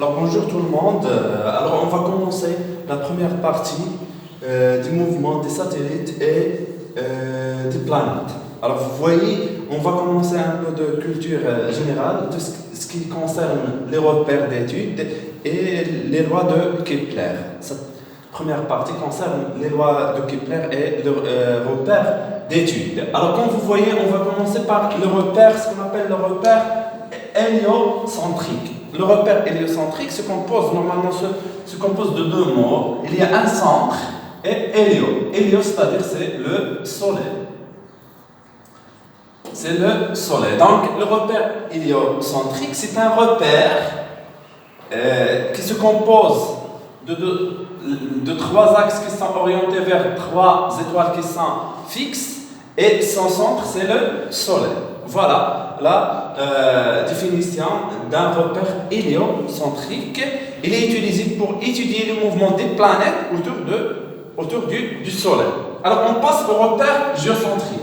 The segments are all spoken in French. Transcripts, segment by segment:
Alors bonjour tout le monde. Alors on va commencer la première partie du mouvement des satellites et des planètes. Alors vous voyez, on va commencer un peu de culture générale, tout ce qui concerne les repères d'études et les lois de Kepler. Cette première partie concerne les lois de Kepler et les repères d'études. Alors comme vous voyez, on va commencer par le repère, ce qu'on appelle le repère héliocentrique. Le repère héliocentrique se compose de deux mots. Il y a un centre et hélio. Hélio, c'est-à-dire c'est le soleil. C'est le soleil. Donc le repère héliocentrique, c'est un repère qui se compose de trois axes qui sont orientés vers trois étoiles qui sont fixes et son centre, c'est le soleil. Voilà la définition d'un repère héliocentrique. Il est utilisé pour étudier le mouvement des planètes autour du soleil. Alors on passe au repère géocentrique.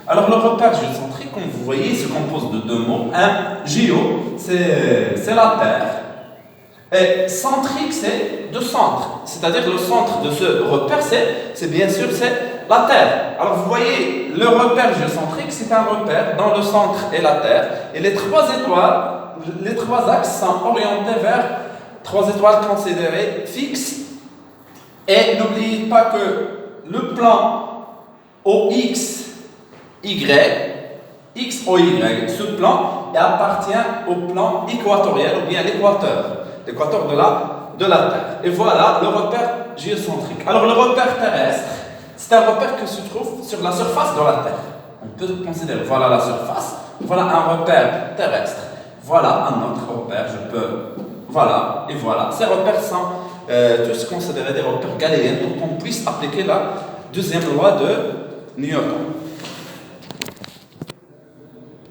Alors le repère géocentrique, comme vous voyez, se compose de deux mots. Un, géo, c'est la Terre. Et centrique, c'est de centre. C'est-à-dire le centre de ce repère, c'est bien sûr la Terre. Alors vous voyez, le repère géocentrique, c'est un repère dans le centre et la Terre. Et les trois axes sont orientés vers trois étoiles considérées fixes. Et n'oubliez pas que le plan OX, X, O, Y, ce plan appartient au plan équatorial ou bien l'équateur de la Terre. Et voilà le repère géocentrique. Alors le repère terrestre, c'est un repère qui se trouve sur la surface de la Terre. On peut considérer, voilà la surface, voilà un repère terrestre, voilà un autre repère, voilà, et voilà. Ces repères sont tous considérés des repères galiléens pour qu'on puisse appliquer la deuxième loi de Newton.